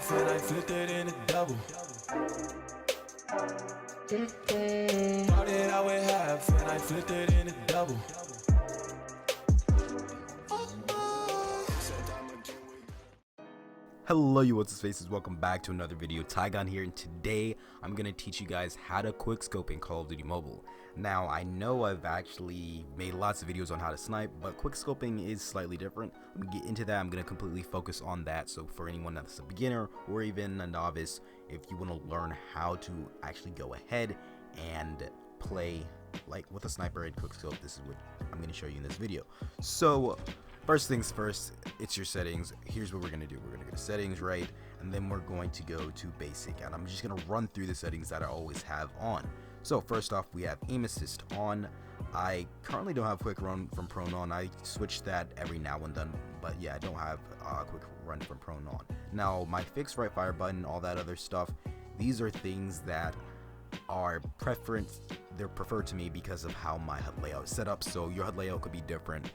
half and I flipped it in a double. Started out with half and I flipped it in a double. Hello you what's faces, welcome back to another video. Tygon here, and today I'm going to teach you guys how to quickscope in Call of Duty Mobile. Now I know I've actually made lots of videos on how to snipe, but quickscoping is slightly different. I'm going to get into that. I'm going to completely focus on that, so for anyone that's a beginner or even a novice, if you want to learn how to actually go ahead and play like with a sniper and quickscope, this is what I'm going to show you in this video. So first things first, it's your settings. Here's what we're going to do. We're going to go to settings, right? And then we're going to go to basic. And I'm just going to run through the settings that I always have on. So first off, we have aim assist on. I currently don't have quick run from prone on. I switch that every now and then. But yeah, I don't have quick run from prone on. Now, my fixed right fire button, all that other stuff, these are things that are they're preferred to me because of how my HUD layout is set up. So your HUD layout could be different.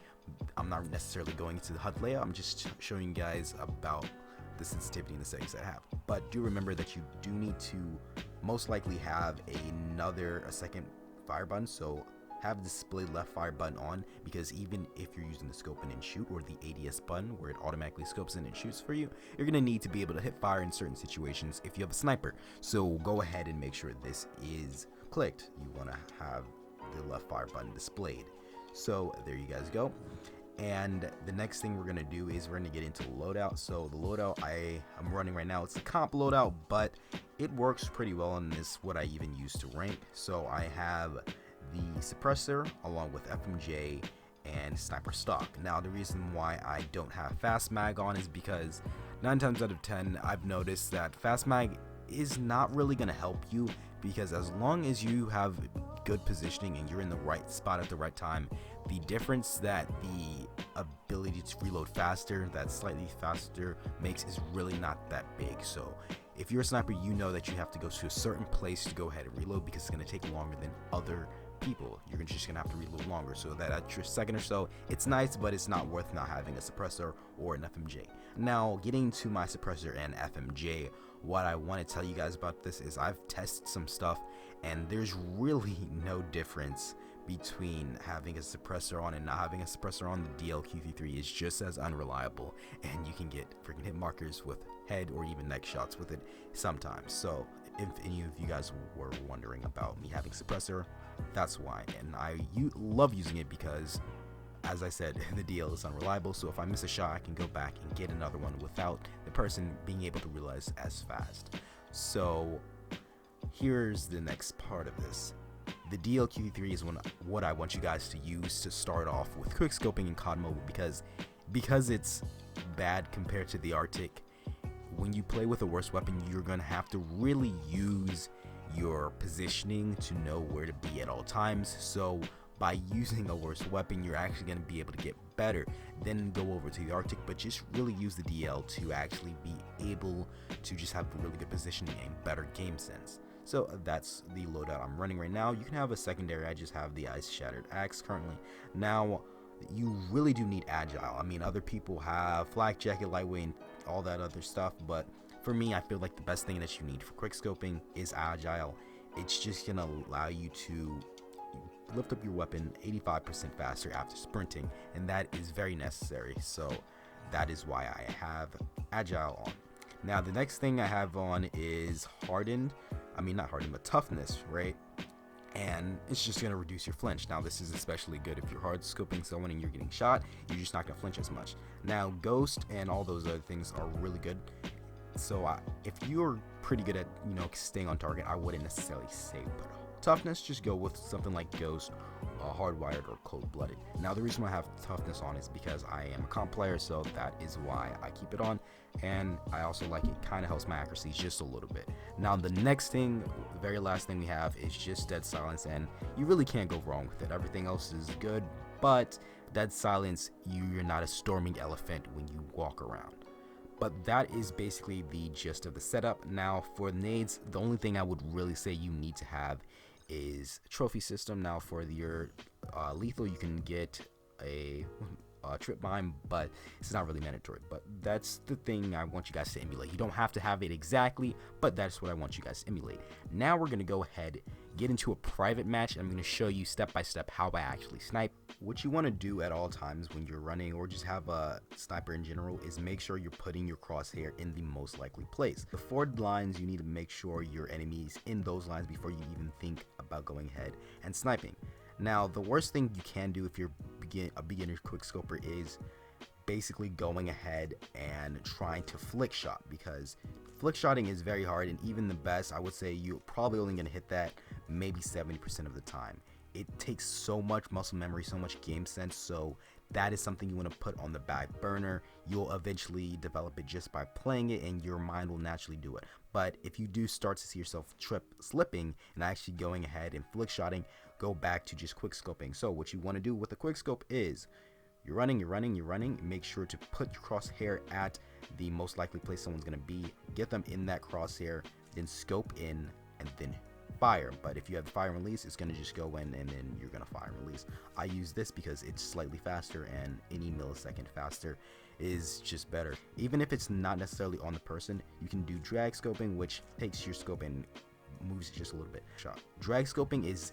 I'm not necessarily going into the HUD layout, I'm just showing you guys about the sensitivity and the settings I have. But do remember that you do need to most likely have a second fire button, so have the display left fire button on, because even if you're using the scope in and shoot or the ADS button where it automatically scopes in and shoots for you, you're going to need to be able to hit fire in certain situations if you have a sniper. So go ahead and make sure this is clicked. You want to have the left fire button displayed. So there you guys go. And the next thing we're going to do is we're going to get into loadout. So the loadout I'm running right now, it's a comp loadout, but it works pretty well, and is what I even use to rank. So I have the suppressor along with FMJ and sniper stock. Now the reason why I don't have fast mag on is because 9 times out of 10 I've noticed that fast mag is not really going to help you, because as long as you have good positioning and you're in the right spot at the right time, the difference that the ability to reload faster, that slightly faster, makes is really not that big. So if you're a sniper, you know that you have to go to a certain place to go ahead and reload, because it's going to take longer than other people. You're just gonna have to reload longer, so that extra second or so, it's nice, but it's not worth not having a suppressor or an FMJ. Now getting to my suppressor and FMJ, what I want to tell you guys about this is I've tested some stuff, and there's really no difference between having a suppressor on and not having a suppressor on. The DLQ-33 is just as unreliable, and you can get freaking hit markers with head or even neck shots with it sometimes. So if any of you guys were wondering about me having suppressor, that's why. And I love using it because, as I said, the DL is unreliable, so if I miss a shot, I can go back and get another one without the person being able to realize as fast. So here's the next part of this. The DLQ3 is what I want you guys to use to start off with quickscoping in COD Mobile, because it's bad compared to the Arctic. When you play with a worse weapon, you're going to have to really use your positioning to know where to be at all times. So by using a worse weapon, you're actually going to be able to get better. Then go over to the Arctic, but just really use the DL to actually be able to just have really good positioning and better game sense. So that's the loadout I'm running right now. You can have a secondary. I just have the Ice Shattered Axe currently. Now you really do need agile. I mean, other people have flak jacket, lightweight, and all that other stuff, but for me, I feel like the best thing that you need for quickscoping is agile. It's just gonna allow you to lift up your weapon 85% faster after sprinting, and that is very necessary. So that is why I have agile on. Now the next thing I have on is toughness, right? And it's just going to reduce your flinch. Now this is especially good if you're hard scoping someone and you're getting shot, you're just not going to flinch as much. Now ghost and all those other things are really good. So if you're pretty good at staying on target, I wouldn't necessarily say, but toughness, just go with something like ghost, hardwired, or cold-blooded. Now the reason why I have toughness on is because I am a comp player, so that is why I keep it on, and I also like it. Kind of helps my accuracy just a little bit. Now the next thing, the very last thing we have, is just dead silence, and you really can't go wrong with it. Everything else is good, but dead silence, you're not a storming elephant when you walk around. But that is basically the gist of the setup. Now for nades, the only thing I would really say you need to have is a trophy system. Now for your lethal, you can get a trip mine, but it's not really mandatory. But that's the thing I want you guys to emulate. You don't have to have it exactly, but that's what I want you guys to emulate. Now we're gonna go ahead, get into a private match, and I'm gonna show you step by step how I actually snipe. What you want to do at all times when you're running or just have a sniper in general is make sure you're putting your crosshair in the most likely place. The forward lines, you need to make sure your enemy's in those lines before you even think about going ahead and sniping. Now, the worst thing you can do if you're a beginner quickscoper is basically going ahead and trying to flick shot, because flick shotting is very hard, and even the best, I would say you're probably only going to hit that maybe 70% of the time. It takes so much muscle memory, so much game sense, so that is something you want to put on the back burner. You'll eventually develop it just by playing it, and your mind will naturally do it. But if you do start to see yourself slipping and actually going ahead and flick shotting, go back to just quick scoping. So what you want to do with the quick scope is you're running, make sure to put your crosshair at the most likely place someone's going to be, get them in that crosshair, then scope in, and then fire. But if you have the fire and release, it's going to just go in and then you're going to fire and release. I use this because it's slightly faster, and any millisecond faster is just better. Even if it's not necessarily on the person, you can do drag scoping, which takes your scope and moves it just a little bit. Drag scoping is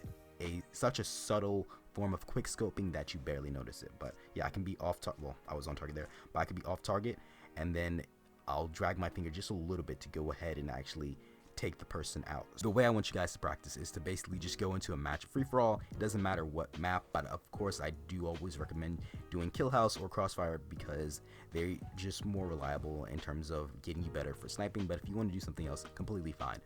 such a subtle form of quick scoping that you barely notice it. But yeah, I can be off target. Well, I was on target there, but I could be off target, and then I'll drag my finger just a little bit to go ahead and actually take the person out. So the way I want you guys to practice is to basically just go into a match free-for-all. It doesn't matter what map, but of course I do always recommend doing Kill House or Crossfire because they're just more reliable in terms of getting you better for sniping. But if you want to do something else, completely fine.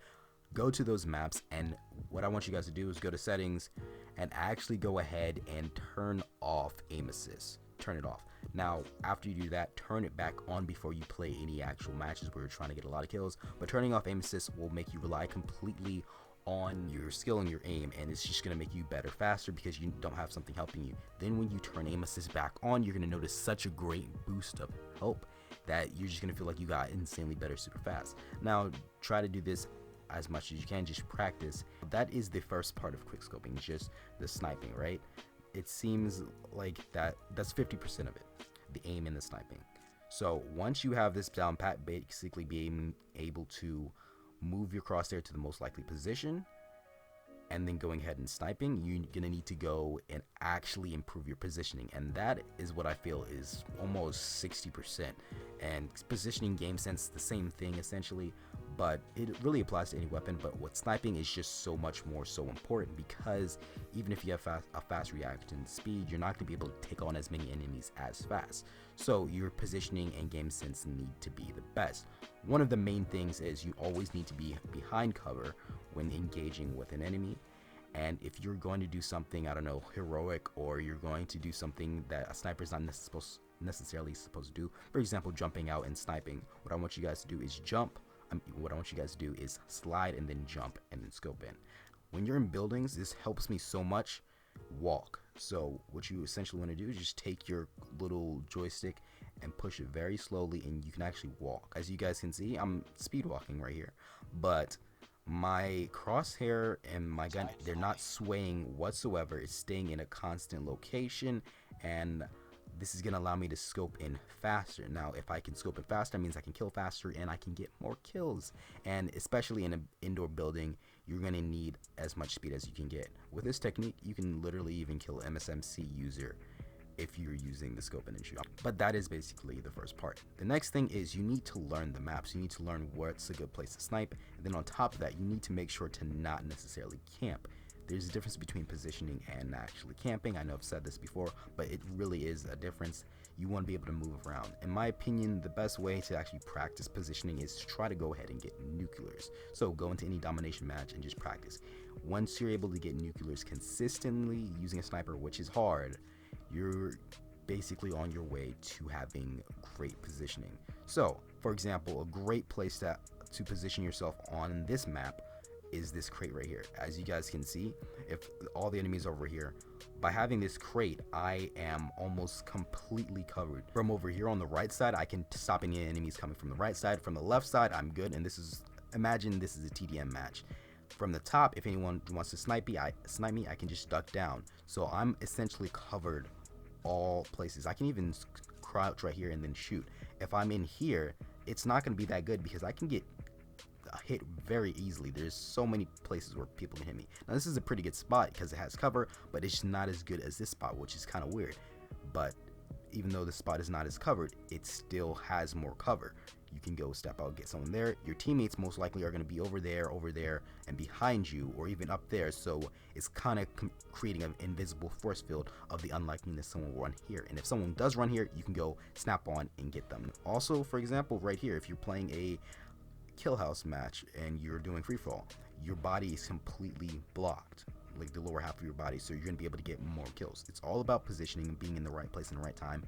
Go to those maps, and what I want you guys to do is go to settings and actually go ahead and turn off aim assist. Turn it off. Now, after you do that, turn it back on before you play any actual matches where you're trying to get a lot of kills. But turning off aim assist will make you rely completely on your skill and your aim, and it's just going to make you better faster because you don't have something helping you. Then when you turn aim assist back on, you're going to notice such a great boost of help that you're just going to feel like you got insanely better super fast. Now, try to do this as much as you can, just practice. That is the first part of quickscoping, just the sniping, right? It seems like that's 50% of it, the aim and the sniping. So once you have this down pat, basically being able to move your crosshair to the most likely position and then going ahead and sniping, you're gonna need to go and actually improve your positioning, and that is what I feel is almost 60%. And positioning, game sense, the same thing essentially, but it really applies to any weapon. But what sniping is just so much more so important, because even if you have a fast reaction speed, you're not going to be able to take on as many enemies as fast. So your positioning and game sense need to be the best. One of the main things is you always need to be behind cover when engaging with an enemy. And if you're going to do something, I don't know, heroic, or you're going to do something that a sniper is not necessarily supposed to do, for example, jumping out and sniping, what I want you guys to do is jump. What I want you guys to do is slide and then jump and then scope in. When you're in buildings, this helps me so much. Walk. So what you essentially want to do is just take your little joystick and push it very slowly, and you can actually walk. As you guys can see, I'm speed walking right here, but my crosshair and my gun, they're not swaying whatsoever. It's staying in a constant location, and this is going to allow me to scope in faster. Now, if I can scope in faster, that means I can kill faster and I can get more kills. And especially in an indoor building, you're going to need as much speed as you can get. With this technique, you can literally even kill MSMC user if you're using the scope and shoot. But that is basically the first part. The next thing is you need to learn the maps. You need to learn what's a good place to snipe. And then on top of that, you need to make sure to not necessarily camp. There's a difference between positioning and actually camping. I know I've said this before, but it really is a difference. You want to be able to move around. In my opinion, the best way to actually practice positioning is to try to go ahead and get nuclears. So go into any domination match and just practice. Once you're able to get nuclears consistently using a sniper, which is hard, you're basically on your way to having great positioning. So, for example, a great place to position yourself on this map is this crate right here. As you guys can see, if all the enemies are over here, by having this crate, I am almost completely covered. From over here on the right side, I can stop any enemies coming from the right side. From the left side, I'm good. And this is, imagine this is a TDM match. From the top, if anyone wants to snipe me, I can just duck down. So I'm essentially covered all places. I can even crouch right here and then shoot. If I'm in here, it's not going to be that good because I can get hit very easily. There's so many places where people can hit me. Now this is a pretty good spot because it has cover, but it's not as good as this spot, which is kind of weird. But even though the spot is not as covered, it still has more cover. You can go step out, get someone there. Your teammates most likely are going to be over there, and behind you, or even up there. So it's kind of creating an invisible force field of the unlikeliness someone will run here. And if someone does run here, you can go snap on and get them. Also, for example, right here, if you're playing a kill house match and you're doing free fall, your body is completely blocked, like the lower half of your body, so you're gonna be able to get more kills. It's all about positioning and being in the right place in the right time,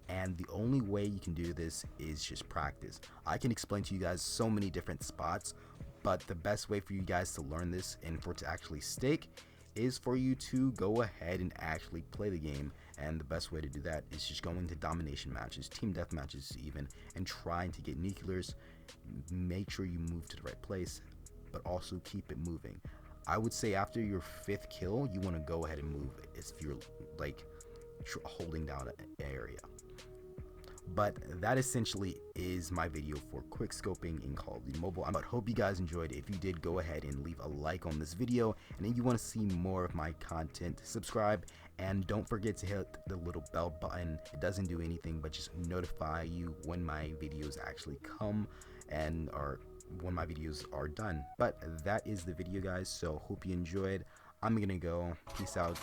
and the only way you can do this is just practice. I can explain to you guys so many different spots, but the best way for you guys to learn this and for it to actually stick is for you to go ahead and actually play the game. And the best way to do that is just going to domination matches, team death matches even, and trying to get nuclears. Make sure you move to the right place, but also keep it moving. I would say after your 5th kill, you want to go ahead and move if you're like holding down an area. But that essentially is my video for quick scoping in Call of Duty Mobile. I hope you guys enjoyed. If you did, go ahead and leave a like on this video, and if you want to see more of my content, subscribe, and don't forget to hit the little bell button. It doesn't do anything but just notify you when my videos actually come and when my videos are done. But that is the video, guys, so hope you enjoyed. I'm gonna go. Peace out.